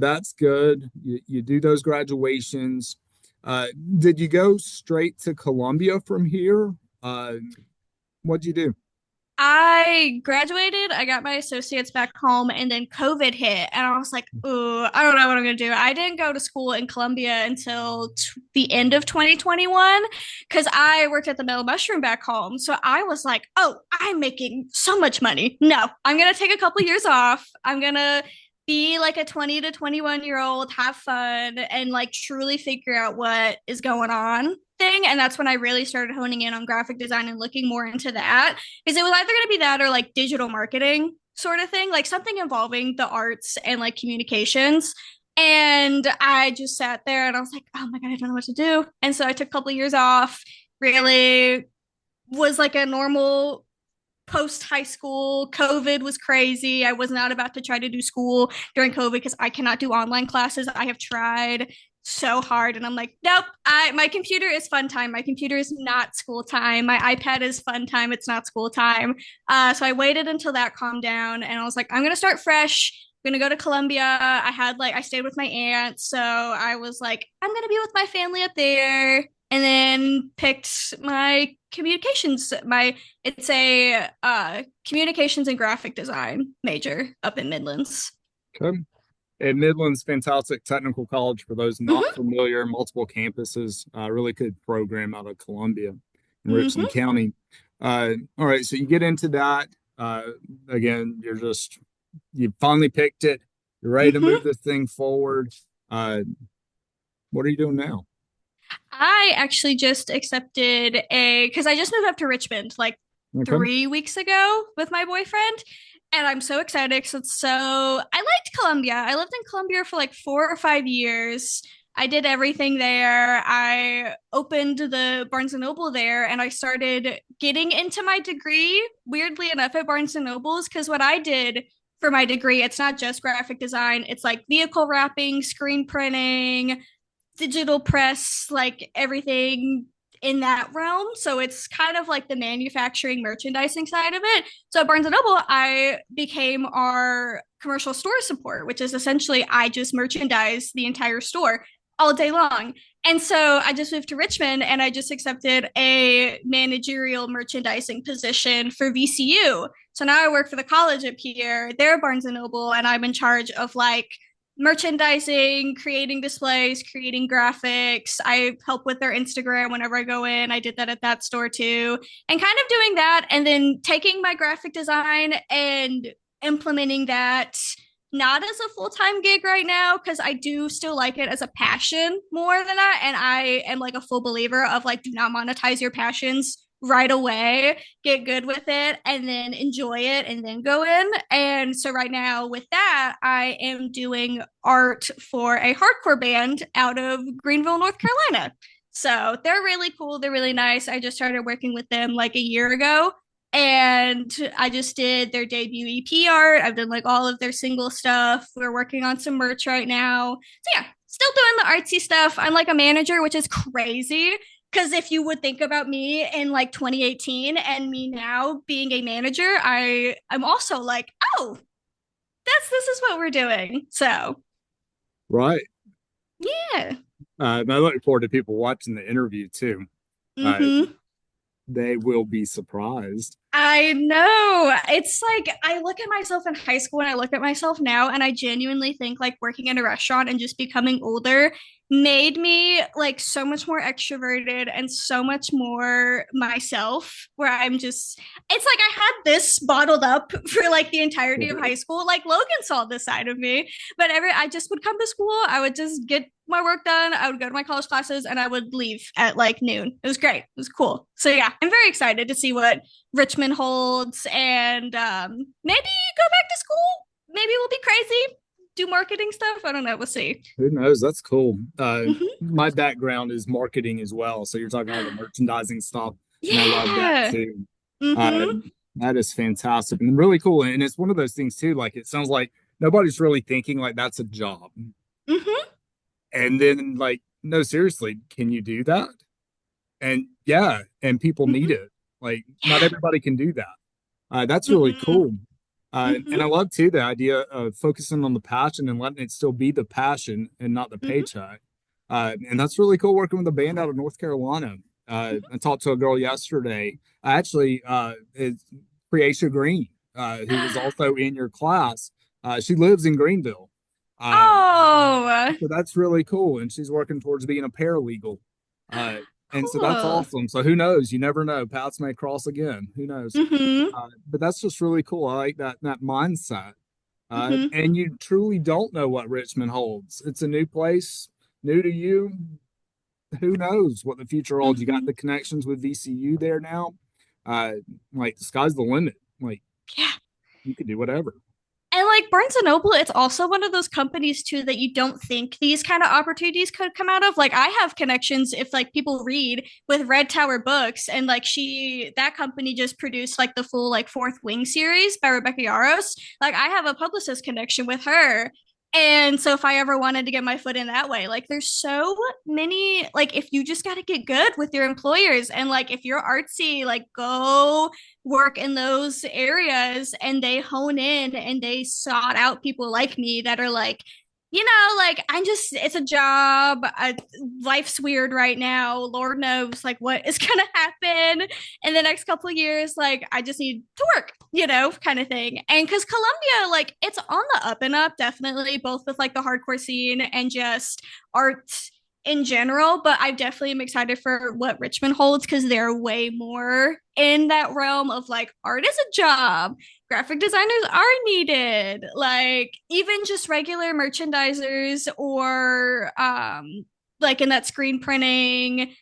That's good. You do those graduations. Uh, did you go straight to Columbia from here? Uh, what'd you do? I graduated, I got my associates back home, and then COVID hit. And I was like, ooh, I don't know what I'm going to do. I didn't go to school in Columbia until the end of 2021 because I worked at the Metal Mushroom back home. So I was like, oh, I'm making so much money. No, I'm going to take a couple years off. I'm going to be like a 20 to 21-year-old, have fun, and like truly figure out what is going on thing. And that's when I really started honing in on graphic design and looking more into that because it was either going to be that or like digital marketing sort of thing, like something involving the arts and like communications. And I just sat there and I was like, oh my God, I don't know what to do. And so I took a couple of years off, really was like a normal post high school. COVID was crazy. I was not about to try to do school during COVID because I cannot do online classes. I have tried so hard and I'm like, nope, my computer is fun time. My computer is not school time. My iPad is fun time. It's not school time. So I waited until that calmed down and I was like, I'm gonna start fresh. I'm gonna go to Columbia. I stayed with my aunt, so I was like, I'm gonna be with my family up there, and then picked my communications. It's a communications and graphic design major up in Midlands. Okay. At Midland's fantastic technical college for those not Mm-hmm. familiar, multiple campuses, really good program out of Columbia in Richland Mm-hmm. County. All right, so you get into that. Uh, Again, you finally picked it. You're ready to move Mm-hmm. this thing forward. Uh, what are you doing now? I actually just accepted because I just moved up to Richmond like Okay. 3 weeks ago with my boyfriend. And I'm so excited because I liked Columbia. I lived in Columbia for like 4 or 5 years. I did everything there. I opened the Barnes and Noble there and I started getting into my degree, weirdly enough, at Barnes and Nobles. Because what I did for my degree, it's not just graphic design, it's like vehicle wrapping, screen printing, digital press, like everything in that realm. So it's kind of like the manufacturing merchandising side of it. So at Barnes and Noble, I became our commercial store support, which is essentially I just merchandise the entire store all day long. And so I just moved to Richmond and I just accepted a managerial merchandising position for VCU. So now I work for the college up here. They're Barnes and Noble, and I'm in charge of like merchandising, creating displays, creating graphics. I help with their Instagram whenever I go in. I did that at that store too. And kind of doing that and then taking my graphic design and implementing that not as a full-time gig right now because I do still like it as a passion more than that, and I am like a full believer of like do not monetize your passions right away, get good with it, and then enjoy it, and then go in. And so, right now, with that, I am doing art for a hardcore band out of Greenville, North Carolina. So, they're really cool. They're really nice. I just started working with them like a year ago. And I just did their debut EP art. I've done like all of their single stuff. We're working on some merch right now. So, yeah, still doing the artsy stuff. I'm like a manager, which is crazy because if you would think about me in like 2018 and me now being a manager, I'm also like, oh, this is what we're doing. So Right. yeah. And I look forward to people watching the interview too. Uh, Mm-hmm. they will be surprised. I know. It's like I look at myself in high school and I look at myself now, and I genuinely think like working in a restaurant and just becoming older made me like so much more extroverted and so much more myself. Where it's like I had this bottled up for like the entirety of high school. Like Logan saw this side of me, but I just would come to school, I would just get my work done, I would go to my college classes, and I would leave at like noon. It was great. It was cool. So yeah, I'm very excited to see what Richmond holds, and maybe go back to school. Maybe we'll be crazy, do marketing stuff. I don't know. We'll see. Who knows? That's cool. Mm-hmm. My background is marketing as well. So you're talking all the merchandising stuff, and I love that Yeah. too. Uh, Mm-hmm. that is fantastic and really cool. And it's one of those things too. Like it sounds like nobody's really thinking like that's a job. Mm-hmm. And then like, no, seriously, can you do that? And yeah, and people need Mm-hmm. it. Like not Yeah. everybody can do that. That's really Mm-mm. cool. And I Mm-hmm. love too the idea of focusing on the passion and letting it still be the passion and not the Mm-hmm. paycheck. And that's really cool working with a band out of North Carolina. I talked to a girl yesterday, actually, is Creatia Green, who was also in your class. She lives in Greenville. Uh, Oh, so that's really cool. And she's working towards being a paralegal. Uh, and so that's cool. awesome. So who knows? You never know. Paths may cross again. Who knows? Mm-hmm. But that's just really cool. I like that mindset. Mm-hmm. And you truly don't know what Richmond holds. It's a new place, new to you. Who knows what the future holds? You got Mm-hmm. the connections with VCU there now. Uh, like the sky's the limit. Like Yeah. you can do whatever. And like Barnes and Noble, it's also one of those companies too that you don't think these kind of opportunities could come out of. Like I have connections if like people read with Red Tower Books, and like that company just produced like the full like Fourth Wing series by Rebecca Yaros. Like I have a publicist connection with her. And so if I ever wanted to get my foot in that way, like there's so many, like if you just got to get good with your employers, and like if you're artsy, like go work in those areas, and they hone in and they sought out people like me that are like, like I'm just, it's a job. Life's weird right now. Lord knows like what is going to happen in the next couple of years. Like I just need to work, kind of thing. And because Columbia, like it's on the up and up, definitely, both with like the hardcore scene and just art in general, but I definitely am excited for what Richmond holds because they're way more in that realm of like art is a job, graphic designers are needed, like even just regular merchandisers or like in that screen printing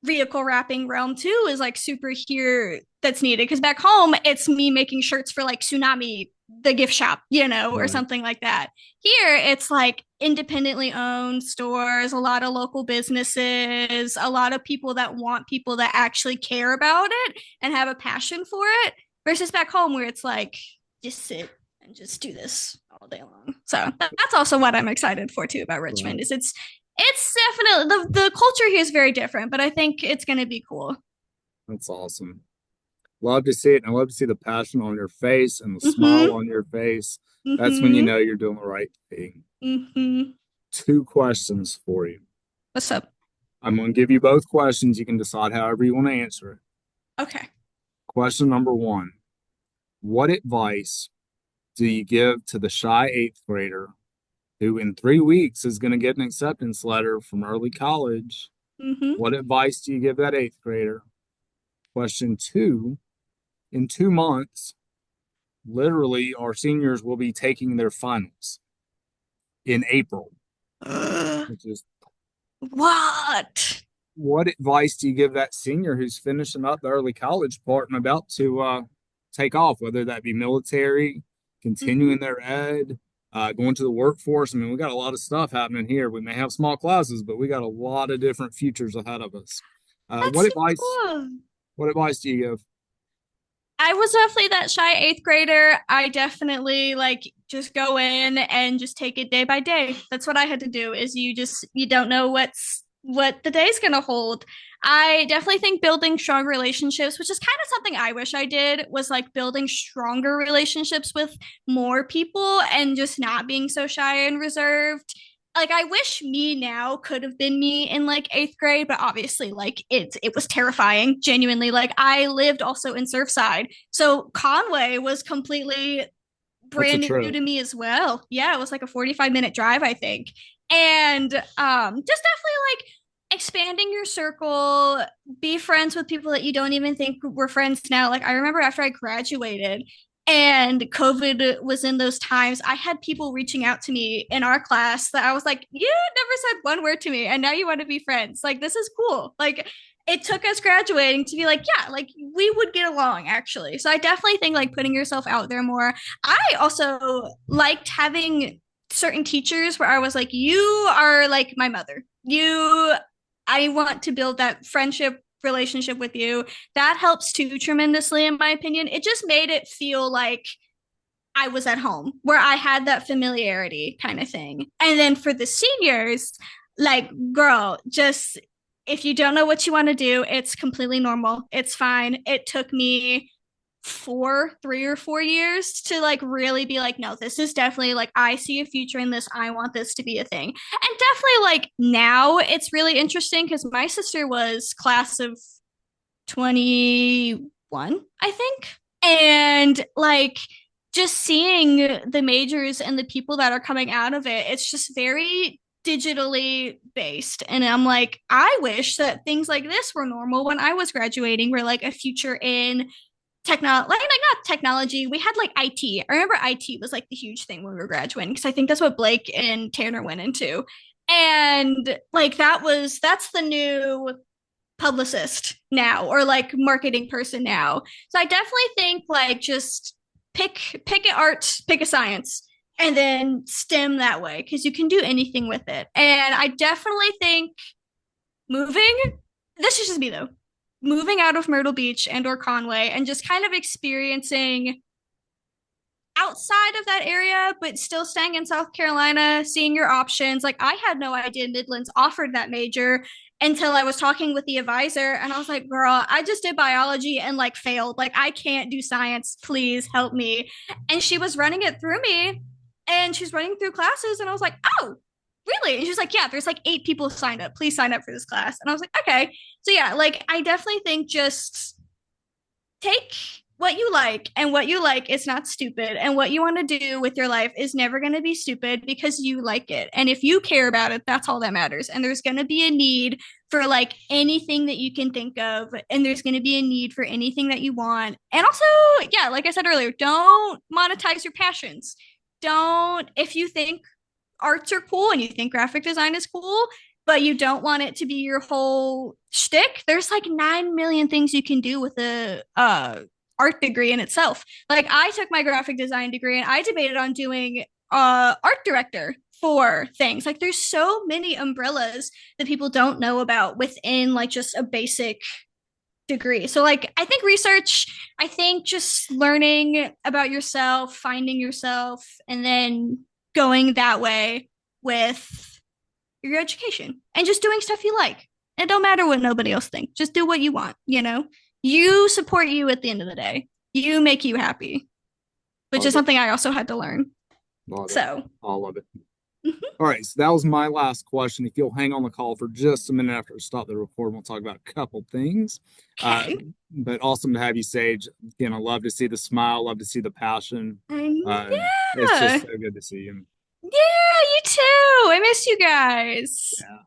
vehicle wrapping realm too is like super here that's needed because back home it's me making shirts for like Tsunami the gift shop, or Right. something like that. Here it's like independently owned stores, a lot of local businesses, a lot of people that want people that actually care about it and have a passion for it, versus back home where it's like just sit and just do this all day long. So that's also what I'm excited for too about Richmond Right. is it's definitely the culture here is very different, but I think it's going to be cool. That's awesome. Love to see it. And I love to see the passion on your face and the smile Mhm. on your face. That's when you Mhm. know you're doing the right thing. Mhm. Two questions for you. What's up? I'm going to give you both questions. You can decide however you want to answer it. Okay. Question number one. What advice do you give to the shy eighth grader who in 3 weeks is going to get an acceptance letter from early college? Mhm. What advice do you give that eighth grader? Question two. In 2 months, literally, our seniors will be taking their finals in April, which is What? what advice do you give that senior who's finishing up the early college part and about to take off, whether that be military, Mhm. continuing their ed, going to the workforce? I mean, we got a lot of stuff happening here. We may have small classes, but we got a lot of different futures ahead of us. That's What super advice? cool. What advice do you give? I was definitely that shy eighth grader. I definitely like just go in and just take it day by day. That's what I had to do is you don't know what the day's gonna hold. I definitely think building strong relationships, which is kind of something I wish I did, was like building stronger relationships with more people and just not being so shy and reserved. Like I wish me now could have been me in like eighth grade, but obviously like it was terrifying, genuinely. Like I lived also in Surfside, so Conway was completely That's a brand new trip. to me as well. Yeah, it was like a 45-minute drive, I think. And just definitely like expanding your circle, be friends with people that you don't even think were friends now. Like I remember after I graduated and COVID was in those times, I had people reaching out to me in our class that I was like, you never said one word to me and now you want to be friends. Like this is cool. Like it took us graduating to be like, yeah, like we would get along actually. So I definitely think like putting yourself out there more. I also liked having certain teachers where I was like, you are like my mother. I want to build that friendship relationship with you. That helps too tremendously, in my opinion. It just made it feel like I was at home, where I had that familiarity kind of thing. And then for the seniors, like, girl, just if you don't know what you want to do, it's completely normal. It's fine. It took me 3 or 4 years to like really be like, no, this is definitely like, I see a future in this. I want this to be a thing. And definitely like now it's really interesting because my sister was class of 21, I think. And like just seeing the majors and the people that are coming out of it, it's just very digitally based. And I'm like, I wish that things like this were normal when I was graduating, where like a future in technology, like not technology. We had like IT. I remember IT was like the huge thing when we were graduating because I think that's what Blake and Tanner went into. And like that's the new publicist now or like marketing person now. So I definitely think like just pick an art, pick a science, and then STEM that way because you can do anything with it. And I definitely think moving, this is just me though, moving out of Myrtle Beach and or Conway and just kind of experiencing outside of that area, but still staying in South Carolina, seeing your options. Like I had no idea Midlands offered that major until I was talking with the advisor and I was like, girl, I just did biology and like failed. Like I can't do science. Please help me. And she was running it through me and she's running through classes. And I was like, oh, really? And she's like, yeah, there's like 8 people signed up. Please sign up for this class. And I was like, okay. So yeah, like I definitely think just take what you like and what you like is not stupid and what you want to do with your life is never going to be stupid because you like it and if you care about it that's all that matters and there's going to be a need for like anything that you can think of and there's going to be a need for anything that you want and also yeah like I said earlier don't monetize your passions don't if you think arts are cool and you think graphic design is cool but you don't want it to be your whole shtick, there's like 9 million things you can do with a art degree in itself. Like I took my graphic design degree and I debated on doing art director for things. Like there's so many umbrellas that people don't know about within like just a basic degree. So like I think research, I think just learning about yourself, finding yourself, and then going that way with your education and just doing stuff you like. It don't matter what nobody else thinks. Just do what you want, you know? You support you at the end of the day. You make you happy, which is Love it. something I also had to learn. Love it. So, All of it. mhm. All right, so that was my last question. If you'll hang on the call for just a minute after I stop the recording, we'll talk about a couple things. Uh, Okay. but awesome to have you, Sage. Again, I love to see the smile, love to see the passion. Uh, it's just Yeah. so good to see you. Yeah, you too. I miss you guys. Yeah.